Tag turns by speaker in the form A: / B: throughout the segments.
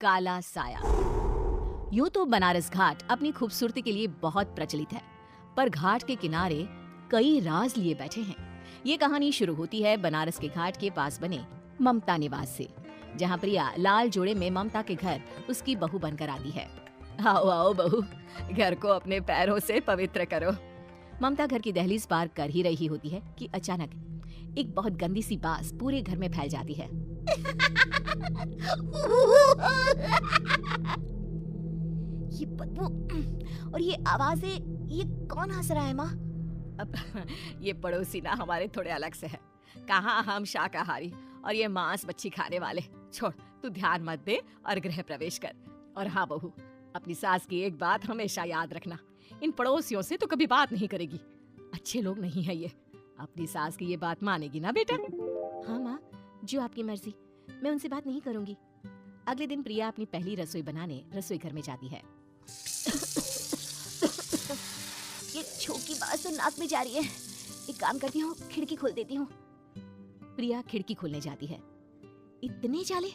A: काला साया। यूं तो बनारस घाट अपनी खूबसूरती के लिए बहुत प्रचलित है, पर घाट के किनारे कई राज लिए बैठे हैं। ये कहानी शुरू होती है बनारस के घाट के पास बने ममता निवास से, जहाँ प्रिया लाल जोड़े में ममता के घर उसकी बहू बनकर आती है। आओ आओ बहू, घर को अपने पैरों से पवित्र करो। ममता घर की दहलीज पार कर ही रही होती है कि अचानक एक बहुत गंदी सी बास पूरे घर में फैल जाती है। ये बदबू और ये आवाजें, ये कौन हंस रहा है माँ? अब ये पड़ोसी ना हमारे थोड़े अलग से है। कहाँ हम शाकाहारी और ये मांस मच्छी खाने वाले। छोड़, तू ध्यान मत दे और गृह प्रवेश कर। और हाँ बहू, अपनी सास की एक बात हमेशा याद रखना, इन पड़ोसियों से तो कभी बात नहीं करेगी। अच्छे लोग नहीं है ये। अपनी सास की ये बात मानेगी ना बेटा? हाँ माँ, जो आपकी मर्जी, मैं उनसे बात नहीं करूंगी। अगले दिन प्रिया अपनी पहली रसोई बनाने रसोई घर में जाती है। ये छोकी बात तो नाक में जा रही है। एक काम करती हूँ, खिड़की खोल देती हूँ। प्रिया खिड़की खोलने जाती है। इतने जाले,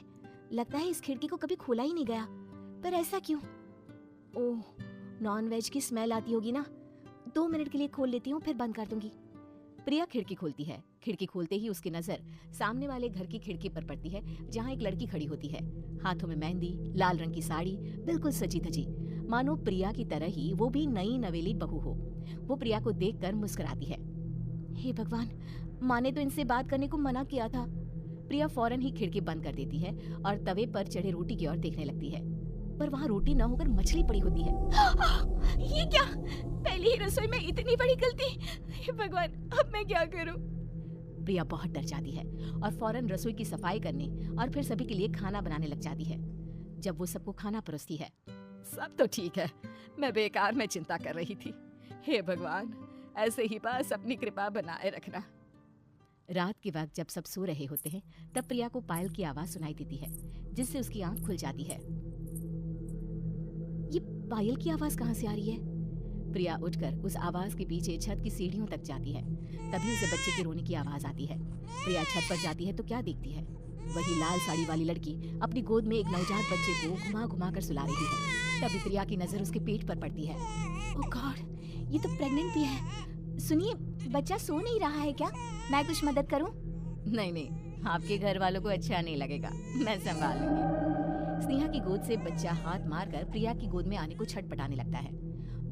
A: लगता है इस खिड़की को कभी खोला ही नहीं गया। पर ऐसा क्यों? ओह, नॉन वेज की स्मेल आती होगी ना। 2 मिनट के लिए खोल लेती हूँ, फिर बंद कर दूंगी। प्रिया खिड़की खोलती है। खिड़की खोलते ही उसकी नजर सामने वाले घर की खिड़की पर पड़ती है, जहाँ एक लड़की खड़ी होती है। हाथों में मेहंदी, लाल रंग की साड़ी, बिल्कुल सजी धजी, मानो प्रिया की तरह ही वो भी नई नवेली बहू हो। वो प्रिया को देखकर मुस्कुराती है। हे भगवान, माँ ने तो इनसे बात करने को मना किया था। प्रिया फौरन ही खिड़की बंद कर देती है और तवे पर चढ़े रोटी की ओर देखने लगती है, पर वहाँ रोटी न होकर मछली पड़ी होती है। ये क्या? पहली ही रसोई में इतनी बड़ी गलती। हे भगवान, अब मैं क्या करूं? प्रिया बहुत डर जाती है और फौरन रसोई की सफाई करने और फिर सभी के लिए खाना बनाने लग जाती है। जब वो सबको खाना परोसती है, सब तो ठीक है, मैं बेकार में चिंता कर रही थी। हे भगवान, ऐसे ही बस अपनी कृपा बनाए रखना। रात के वक्त जब सब सो रहे होते हैं, तब प्रिया को पायल की आवाज सुनाई देती है, जिससे उसकी आंख खुल जाती है। ये पायल की आवाज कहाँ से आ रही है? प्रिया उठकर उस आवाज के पीछे छत की सीढ़ियों तक जाती है। तभी उसे बच्चे के रोने की आवाज आती है। प्रिया छत पर जाती है तो क्या देखती है? वही लाल साड़ी वाली लड़की अपनी गोद में एक नवजात बच्चे को घुमा घुमा कर सुला रही है। तभी प्रिया की नजर उसके पेट पर पड़ती है। ओह गॉड, ये तो प्रेग्नेंट भी है। सुनिए, बच्चा सो नहीं रहा है क्या? मैं कुछ मदद करूं? नहीं नहीं, आपके घर वालों को अच्छा नहीं लगेगा, मैं संभाल लूंगी। स्नेहा की गोद से बच्चा हाथ मारकर प्रिया की गोद में आने को छटपटाने लगता है।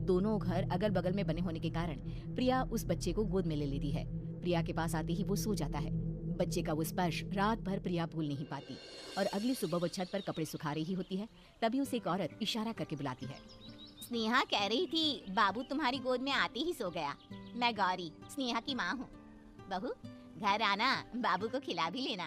A: दोनों घर अगल बगल में बने होने के कारण प्रिया उस बच्चे को गोद में ले लेती है। प्रिया के पास आते ही वो सो जाता है। बच्चे का वो स्पर्श रात भर प्रिया भूल नहीं पाती और अगली सुबह वो छत पर कपड़े सुखा रही होती है। तभी उसे एक औरत इशारा करके बुलाती है।
B: स्नेहा कह रही थी बाबू तुम्हारी गोद में आते ही सो गया। मैं गौरी, स्नेहा की माँ हूँ। बहू, घर आना, बाबू को खिला भी लेना।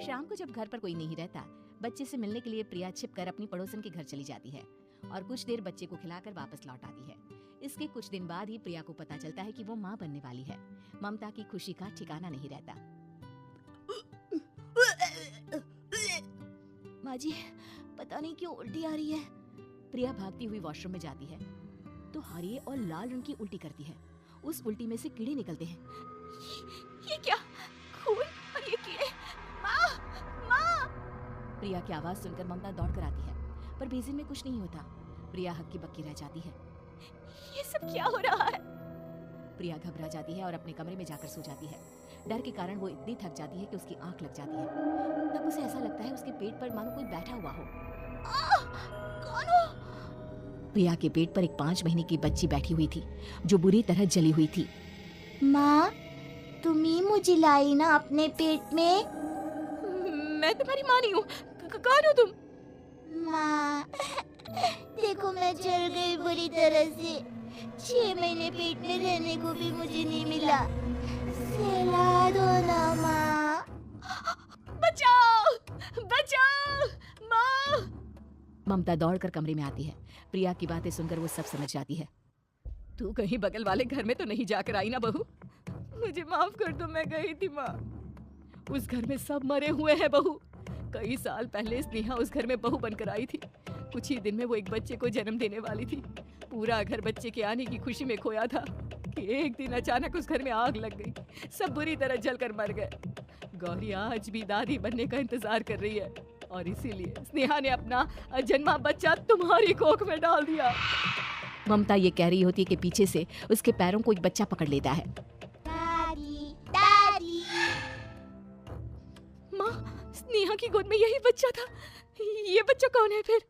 A: शाम को जब घर पर कोई नहीं रहता, बच्चे से मिलने के लिए प्रिया छिपकर अपनी पड़ोसन के घर चली जाती है और कुछ देर बच्चे को खिलाकर वापस लौट आती है। इसके कुछ दिन बाद ही प्रिया को पता चलता है कि वो माँ बनने वाली है। ममता की खुशी का ठिकाना नहीं रहता। माँ जी, पता नहीं क्यों उल्टी आ रही है। प्रिया भागती हुई वॉशरूम में जाती है तो हरे और लाल रंग की उल्टी करती है। उस उल्टी में से कीड़े निकलते हैं। ये क्या? खून और ये कीड़े! माँ! माँ! प्रिया की आवाज सुनकर ममता दौड़कर आती है, पर बेसिन में कुछ नहीं होता। प्रिया हक्की बक्की रह जाती है। ये सब क्या हो रहा है? प्रिया घबरा जाती है और अपने कमरे में जाकर सो जाती है। डर के कारण वो इतनी थक जाती है कि उसकी आंख लग जाती है। तब उसे ऐसा लगता है उसके पेट पर मानो कोई बैठा हुआ हो। कौन हो? प्रिया के पेट पर एक 5 महीने की बच्ची बैठी हुई थी, जो बुरी तरह जली हुई थी।
B: माँ, तुम ही मुझे लाई ना अपने पेट में?
A: मैं तुम्हारी माँ नहीं हूँ। कौन हो तुम?
B: माँ, देखो मैं जल गई बुरी तरह से। 6 महीने पेट में रहने को भी मुझे नहीं मिला। सहला दो ना माँ।
A: बचाओ! बचाओ! माँ! ममता दौड़कर कमरे में आती है। प्रिया की बातें सुनकर वो सब समझ जाती है। तू कहीं बगल वाले घर में तो नहीं जाकर आई ना बहू? मुझे माफ कर दो, मैं गई थी माँ। उस घर में सब मरे हुए हैं बहू। कई साल पहले स्नेहा उस घर में बहू बनकर आई थी। कुछ ही दिन में वो एक बच्चे को जन्म देने वाली थी। पूरा घर बच्चे के आने की खुशी में खोया था कि एक दिन अचानक उस घर में आग लग गई। सब बुरी तरह जलकर मर गए। गौरी आज भी दादी बनने का इंतजार कर रही है और इसीलिए स्नेहा ने अपना जन्मा बच्चा तुम्हारी कोख में डाल दिया। ममता ये कह रही होती है कि पीछे से उसके पैरों को एक बच्चा पकड़ लेता है।
B: दादी दादी।
A: माँ, स्नेहा की गोद में यही बच्चा था। ये बच्चा कौन है फिर?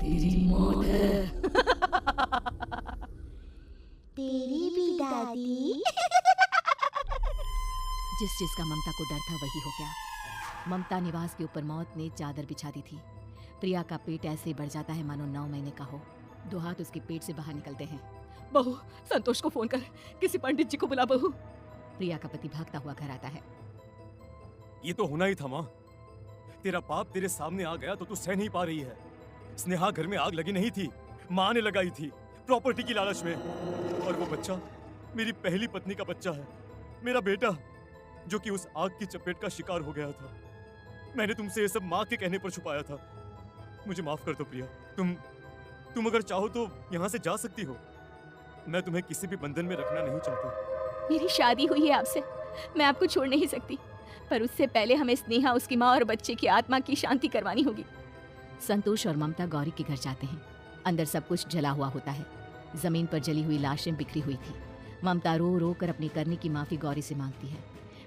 A: तेरी मौत है।
B: तेरी भी दादी।
A: जिस चीज का ममता को डर था वही हो गया। ममता निवास के ऊपर मौत ने चादर बिछा दी थी। प्रिया का पेट ऐसे बढ़ जाता है मानो 9 महीने का हो। 2 हाथ उसके पेट से बाहर निकलते हैं। बहू, संतोष को फोन कर, किसी पंडित जी को बुला बहू। प्रिया का पति भागता हुआ घर आता है।
C: ये तो होना ही था माँ। तेरा पाप तेरे सामने आ गया तो तू सह नहीं पा रही है। स्नेहा घर में आग लगी नहीं थी, माँ ने लगाई थी, प्रॉपर्टी की लालच में। और वो बच्चा मेरी पहली पत्नी का बच्चा है, मेरा बेटा, जो कि उस आग की चपेट का शिकार हो गया था। मैंने तुमसे ये सब माँ के कहने पर छुपाया था। मुझे माफ कर दो प्रिया। तुम अगर चाहो तो यहाँ से जा सकती हो। मैं तुम्हें किसी भी बंधन में रखना नहीं चाहता।
A: मेरी शादी हुई है आपसे, मैं आपको छोड़ नहीं सकती, पर उससे पहले हमें स्नेहा, उसकी माँ और बच्चे की आत्मा की शांति करवानी होगी। संतोष और ममता गौरी के घर जाते हैं। अंदर सब कुछ जला हुआ होता है। जमीन पर जली हुई लाशें बिखरी हुई थी। ममता रो रो कर अपनी करने की माफी गौरी से मांगती है।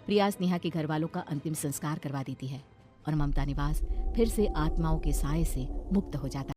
A: प्रिया स्नेहा के घर वालों का अंतिम संस्कार करवा देती है और ममता निवास फिर से आत्माओं के साए से मुक्त हो जाता है।